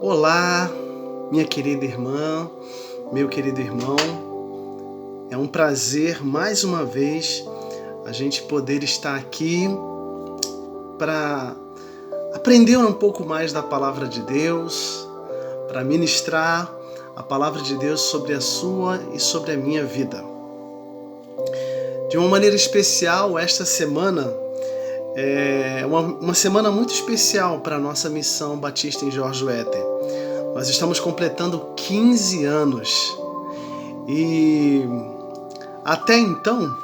Olá, minha querida irmã, meu querido irmão. É um prazer mais uma vez a gente poder estar aqui para aprender um pouco mais da palavra de Deus, para ministrar a palavra de Deus sobre a sua e sobre a minha vida. De uma maneira especial, esta semana é uma semana muito especial para a nossa missão Batista em Jorge Wetter. Nós estamos completando 15 anos e até então,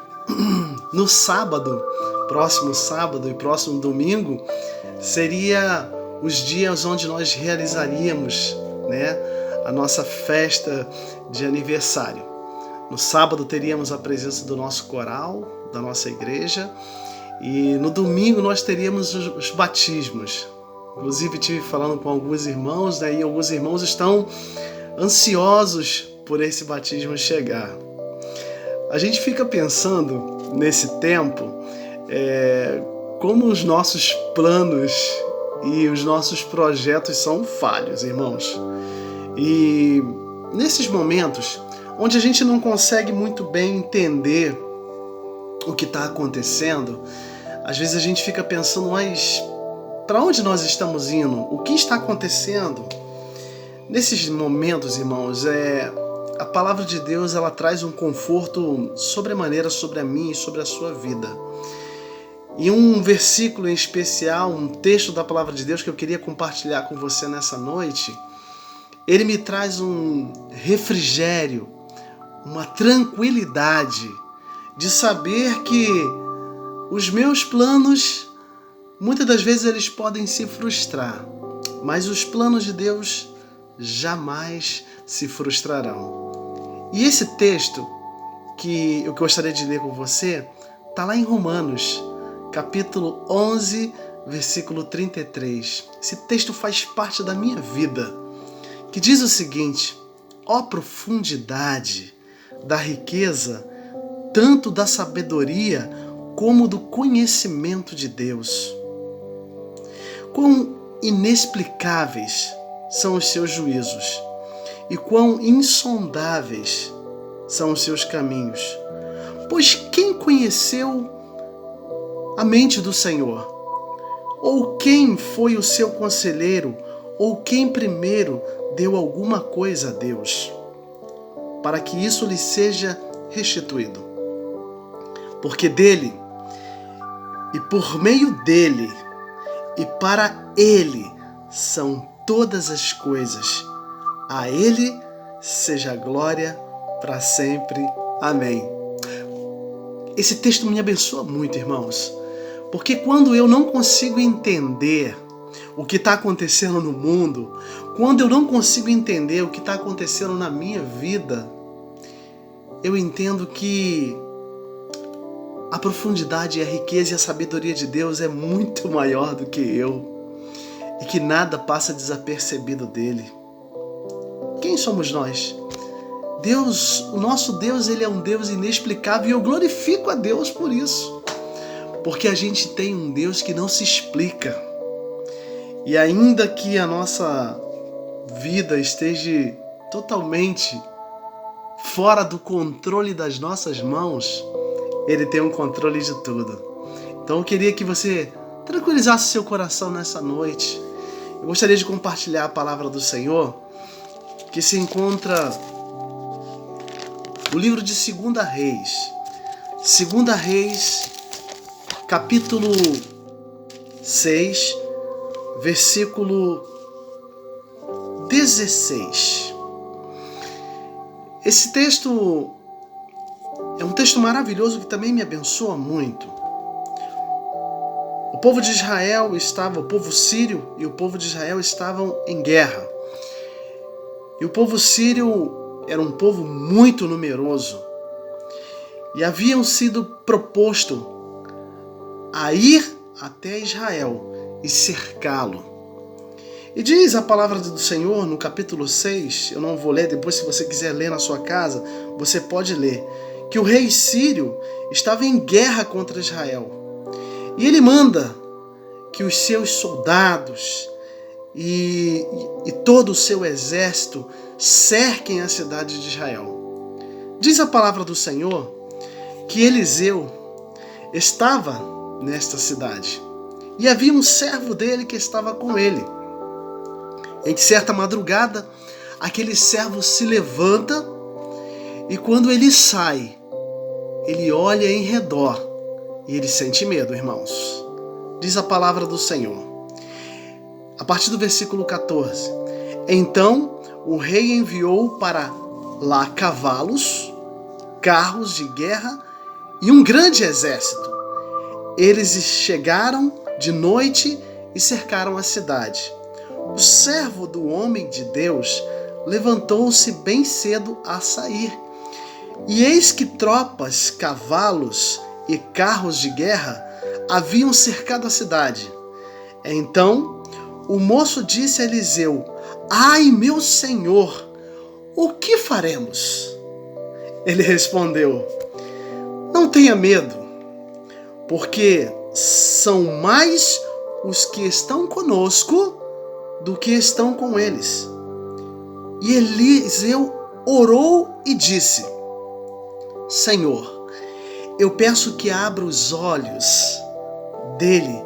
no sábado, próximo sábado e próximo domingo, seria os dias onde nós realizaríamos, a nossa festa de aniversário. No sábado teríamos a presença do nosso coral, da nossa igreja, e no domingo nós teríamos os batismos. Inclusive estive falando com alguns irmãos, e alguns irmãos estão ansiosos por esse batismo chegar. A gente fica pensando nesse tempo como os nossos planos e os nossos projetos são falhos, irmãos. E nesses momentos onde a gente não consegue muito bem entender o que está acontecendo, às vezes a gente fica pensando, mas para onde nós estamos indo? O que está acontecendo? Nesses momentos, irmãos, a palavra de Deus ela traz um conforto sobremaneira sobre a minha e sobre a sua vida. E um versículo em especial, um texto da palavra de Deus que eu queria compartilhar com você nessa noite, ele me traz um refrigério, uma tranquilidade de saber que os meus planos, muitas das vezes eles podem se frustrar, mas os planos de Deus jamais se frustrarão. E esse texto que eu gostaria de ler com você está lá em Romanos, capítulo 11, versículo 33. Esse texto faz parte da minha vida, que diz o seguinte: ó profundidade da riqueza, tanto da sabedoria como do conhecimento de Deus. Quão inexplicáveis são os seus juízos e quão insondáveis são os seus caminhos. Pois quem conheceu a mente do Senhor? Ou quem foi o seu conselheiro? Ou quem primeiro deu alguma coisa a Deus, para que isso lhe seja restituído? Porque dele, e por meio dele, e para ele são todas as coisas. A ele seja a glória para sempre. Amém. Esse texto me abençoa muito, irmãos, porque quando eu não consigo entender o que está acontecendo no mundo, quando eu não consigo entender o que está acontecendo na minha vida, eu entendo que a profundidade, a riqueza e a sabedoria de Deus é muito maior do que eu, e que nada passa desapercebido dele. Quem somos nós? Deus, o nosso Deus, ele é um Deus inexplicável, e eu glorifico a Deus por isso, porque a gente tem um Deus que não se explica. E ainda que a nossa vida esteja totalmente fora do controle das nossas mãos, ele tem um controle de tudo. Então eu queria que você tranquilizasse seu coração nessa noite. Eu gostaria de compartilhar a palavra do Senhor, que se encontra no livro de 2 Reis. 2 Reis, capítulo 6, versículo 16. Esse texto é um texto maravilhoso que também me abençoa muito. O povo de Israel o povo sírio e o povo de Israel estavam em guerra. E o povo sírio era um povo muito numeroso. E haviam sido proposto a ir até Israel e cercá-lo. E diz a palavra do Senhor no capítulo 6, eu não vou ler, depois se você quiser ler na sua casa, você pode ler, que o rei sírio estava em guerra contra Israel. E ele manda que os seus soldados e todo o seu exército cerquem a cidade de Israel. Diz a palavra do Senhor que Eliseu estava nesta cidade e havia um servo dele que estava com ele. Em certa madrugada, aquele servo se levanta e quando ele sai, ele olha em redor e ele sente medo, irmãos. Diz a palavra do Senhor. A partir do versículo 14. Então o rei enviou para lá cavalos, carros de guerra e um grande exército. Eles chegaram de noite e cercaram a cidade. O servo do homem de Deus levantou-se bem cedo a sair. E eis que tropas, cavalos e carros de guerra haviam cercado a cidade. Então o moço disse a Eliseu: Ai, meu senhor, o que faremos? Ele respondeu: Não tenha medo, porque são mais os que estão conosco do que estão com eles. E Eliseu orou e disse: Senhor, eu peço que abra os olhos dele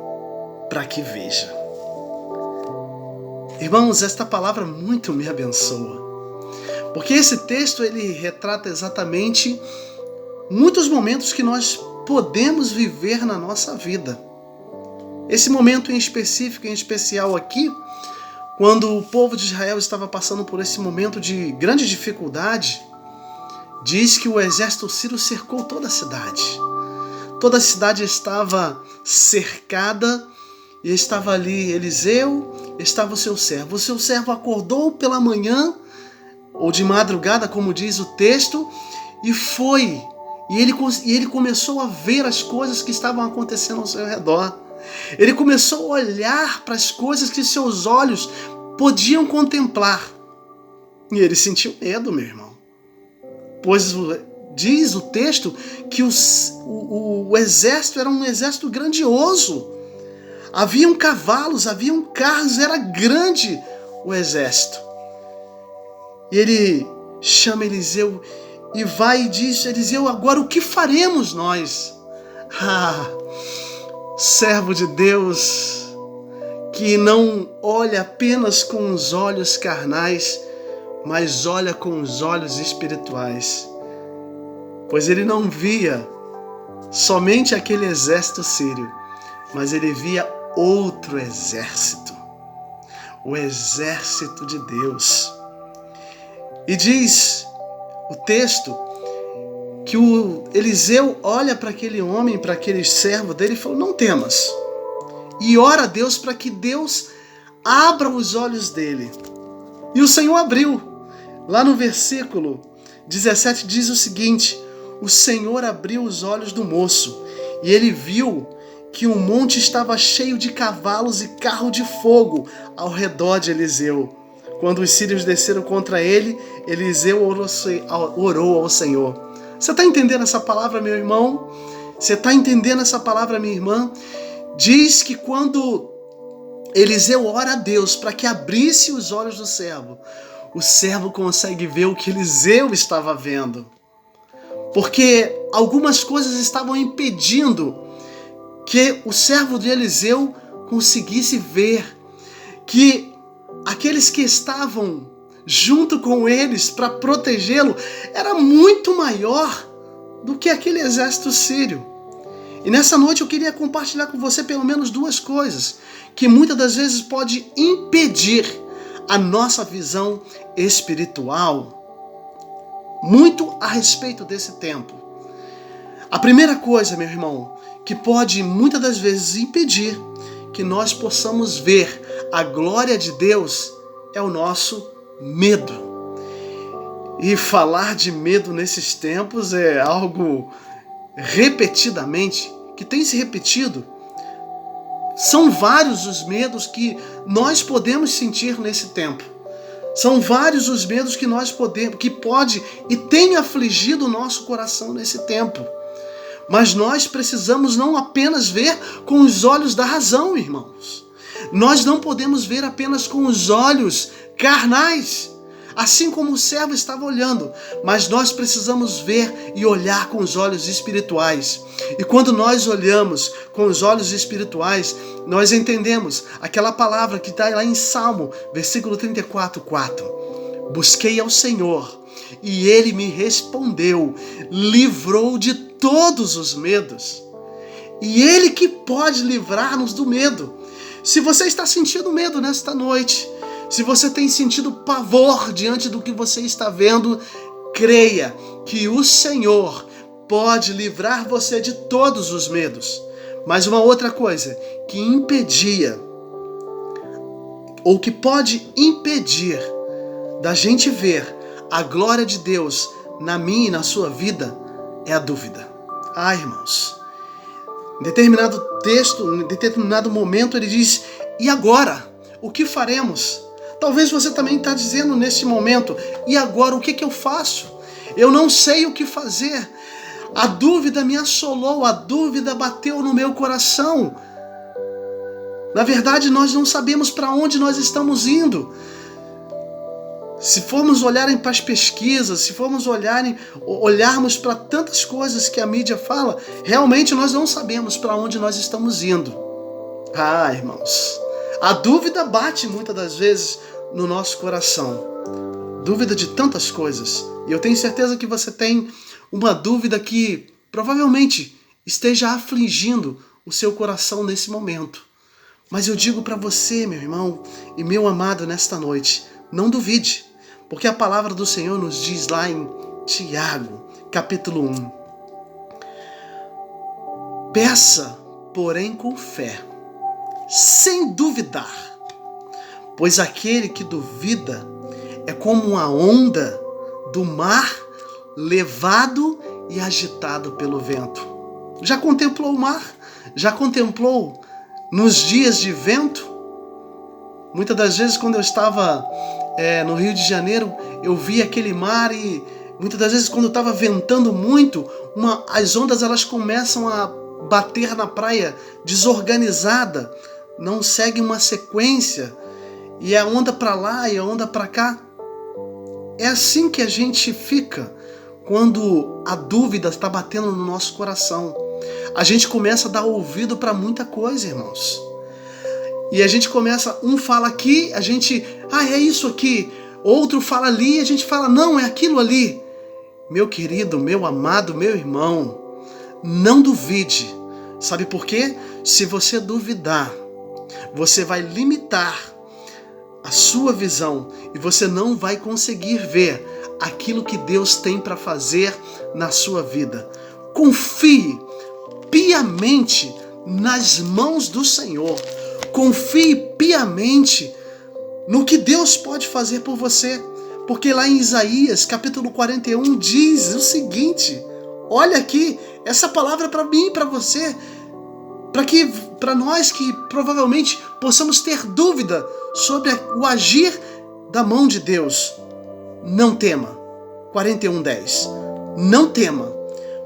para que veja. Irmãos, esta palavra muito me abençoa, porque esse texto ele retrata exatamente muitos momentos que nós podemos viver na nossa vida. Esse momento em específico, em especial aqui, quando o povo de Israel estava passando por esse momento de grande dificuldade, diz que o exército sírio cercou toda a cidade. Toda a cidade estava cercada e estava ali Eliseu, estava o seu servo. O seu servo acordou pela manhã, ou de madrugada, como diz o texto, e foi. E ele começou a ver as coisas que estavam acontecendo ao seu redor. Ele começou a olhar para as coisas que seus olhos podiam contemplar. E ele sentiu medo, meu irmão. Pois diz o texto que o exército era um exército grandioso. Haviam cavalos, haviam carros, era grande o exército. E ele chama Eliseu e vai e diz: Eliseu, agora o que faremos nós? Servo de Deus, que não olha apenas com os olhos carnais, mas olha com os olhos espirituais. Pois ele não via somente aquele exército sírio, mas ele via outro exército, o exército de Deus. E diz o texto que o Eliseu olha para aquele homem, para aquele servo dele e falou: não temas. E ora a Deus para que Deus abra os olhos dele. E o Senhor abriu. Lá no versículo 17 diz o seguinte: o Senhor abriu os olhos do moço e ele viu que o monte estava cheio de cavalos e carro de fogo ao redor de Eliseu. Quando os sírios desceram contra ele, Eliseu orou ao Senhor. Você está entendendo essa palavra, meu irmão? Você está entendendo essa palavra, minha irmã? Diz que quando Eliseu ora a Deus para que abrisse os olhos do servo, o servo consegue ver o que Eliseu estava vendo. Porque algumas coisas estavam impedindo que o servo de Eliseu conseguisse ver que aqueles que estavam junto com eles para protegê-lo era muito maior do que aquele exército sírio. E nessa noite eu queria compartilhar com você pelo menos duas coisas que muitas das vezes pode impedir a nossa visão espiritual muito a respeito desse tempo. A primeira coisa, meu irmão, que pode muitas das vezes impedir que nós possamos ver a glória de Deus é o nosso medo. E falar de medo nesses tempos é algo repetidamente que tem se repetido. São vários os medos que nós podemos sentir nesse tempo. São vários os medos que nós podemos, que pode e tem afligido o nosso coração nesse tempo. Mas nós precisamos não apenas ver com os olhos da razão, irmãos. Nós não podemos ver apenas com os olhos carnais, assim como o servo estava olhando, mas nós precisamos ver e olhar com os olhos espirituais. E quando nós olhamos com os olhos espirituais, nós entendemos aquela palavra que está lá em Salmo, versículo 34:4. Busquei ao Senhor e Ele me respondeu, livrou de todos os medos. E Ele que pode livrar-nos do medo. Se você está sentindo medo nesta noite, se você tem sentido pavor diante do que você está vendo, creia que o Senhor pode livrar você de todos os medos. Mas uma outra coisa que impedia, ou que pode impedir da gente ver a glória de Deus na minha e na sua vida, é a dúvida. Irmãos, em determinado texto, em determinado momento, ele diz: e agora? O que faremos? Talvez você também está dizendo nesse momento: e agora o que eu faço? Eu não sei o que fazer. A dúvida me assolou, a dúvida bateu no meu coração. Na verdade, nós não sabemos para onde nós estamos indo. Se formos olharem para as pesquisas, se formos olharmos para tantas coisas que a mídia fala, realmente nós não sabemos para onde nós estamos indo. Irmãos, a dúvida bate muitas das vezes no nosso coração. Dúvida de tantas coisas. E eu tenho certeza que você tem uma dúvida que provavelmente esteja afligindo o seu coração nesse momento. Mas eu digo para você, meu irmão e meu amado, nesta noite, não duvide, porque a palavra do Senhor nos diz lá em Tiago, capítulo 1. Peça, porém, com fé, sem duvidar, pois aquele que duvida é como uma onda do mar levado e agitado pelo vento. Já contemplou o mar? Já contemplou nos dias de vento? Muitas das vezes, quando eu estava no Rio de Janeiro, eu via aquele mar e muitas das vezes, quando estava ventando muito, as ondas elas começam a bater na praia desorganizada, não segue uma sequência, e a onda para lá e a onda para cá. É assim que a gente fica quando a dúvida está batendo no nosso coração. A gente começa a dar ouvido para muita coisa, irmãos. E a gente começa, um fala aqui, a gente, é isso aqui. Outro fala ali, a gente fala, não, é aquilo ali. Meu querido, meu amado, meu irmão, não duvide. Sabe por quê? Se você duvidar, você vai limitar a sua visão e você não vai conseguir ver aquilo que Deus tem para fazer na sua vida. Confie piamente nas mãos do Senhor. Confie piamente no que Deus pode fazer por você. Porque lá em Isaías, capítulo 41, diz o seguinte: olha aqui, essa palavra é para mim e para você, para nós que provavelmente possamos ter dúvida sobre o agir da mão de Deus. Não tema. 41:10. Não tema,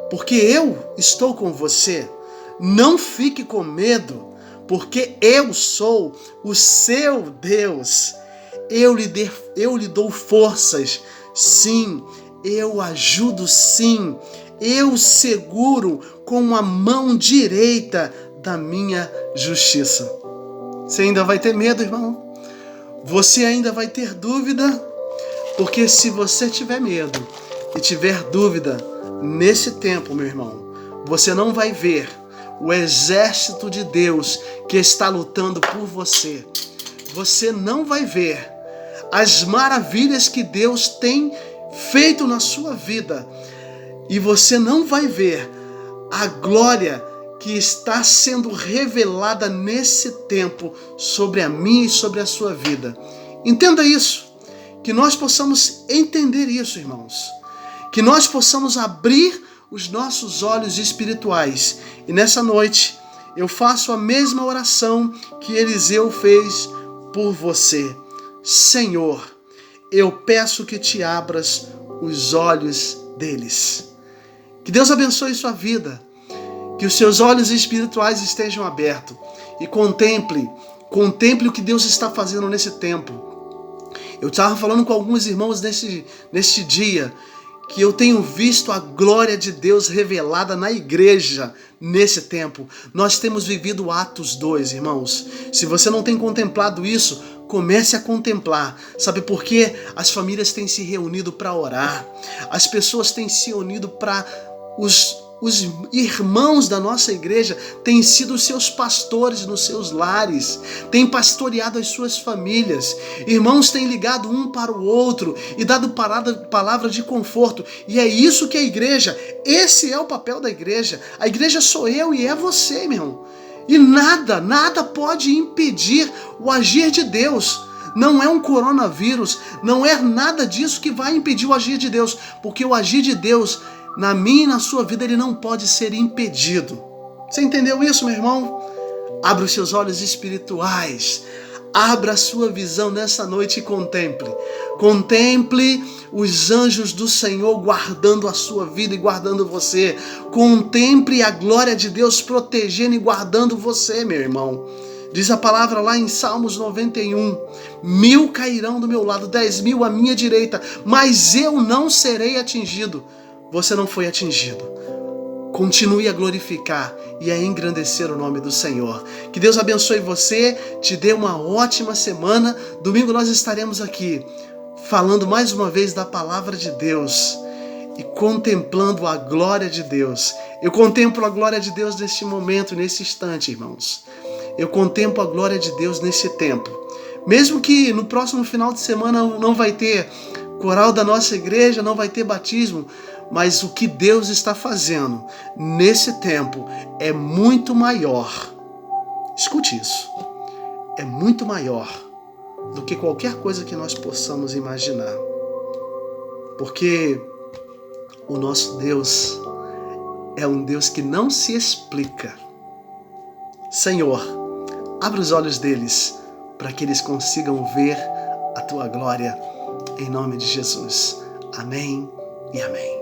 porque eu estou com você. Não fique com medo, porque eu sou o seu Deus. Eu lhe dou forças. Sim, eu ajudo, sim. Eu seguro com a mão direita da minha justiça. Você ainda vai ter medo, irmão? Você ainda vai ter dúvida? Porque se você tiver medo e tiver dúvida nesse tempo, meu irmão, você não vai ver o exército de Deus que está lutando por você. Você não vai ver as maravilhas que Deus tem feito na sua vida. E você não vai ver a glória que está sendo revelada nesse tempo sobre a minha e sobre a sua vida. Entenda isso. Que nós possamos entender isso, irmãos. Que nós possamos abrir os nossos olhos espirituais. E nessa noite eu faço a mesma oração que Eliseu fez por você. Senhor, eu peço que te abras os olhos deles. Que Deus abençoe sua vida. Que os seus olhos espirituais estejam abertos e contemple Contemple o que Deus está fazendo nesse tempo. Eu estava falando com alguns irmãos neste dia que eu tenho visto a glória de Deus revelada na igreja nesse tempo. Nós temos vivido Atos 2, irmãos. Se você não tem contemplado isso, comece a contemplar. Sabe por quê? As famílias têm se reunido para orar. As pessoas têm se unido para os irmãos da nossa igreja têm sido seus pastores nos seus lares, têm pastoreado as suas famílias. Irmãos têm ligado um para o outro e dado palavra de conforto. E é isso que a igreja, esse é o papel da igreja. A igreja sou eu e é você, meu irmão. E nada pode impedir o agir de Deus. Não é um coronavírus, não é nada disso que vai impedir o agir de Deus, porque o agir de Deus na minha e na sua vida, ele não pode ser impedido. Você entendeu isso, meu irmão? Abra os seus olhos espirituais. Abra a sua visão nessa noite e contemple. Contemple os anjos do Senhor guardando a sua vida e guardando você. Contemple a glória de Deus protegendo e guardando você, meu irmão. Diz a palavra lá em Salmos 91, 1000 cairão do meu lado, 10.000 à minha direita, mas eu não serei atingido. Você não foi atingido. Continue a glorificar e a engrandecer o nome do Senhor. Que Deus abençoe você, te dê uma ótima semana. Domingo nós estaremos aqui falando mais uma vez da palavra de Deus e contemplando a glória de Deus. Eu contemplo a glória de Deus neste momento, nesse instante, irmãos. Eu contemplo a glória de Deus nesse tempo. Mesmo que no próximo final de semana não vai ter coral da nossa igreja, não vai ter batismo, mas o que Deus está fazendo nesse tempo é muito maior. Escute isso. É muito maior do que qualquer coisa que nós possamos imaginar. Porque o nosso Deus é um Deus que não se explica. Senhor, abre os olhos deles para que eles consigam ver a tua glória em nome de Jesus. Amém e amém.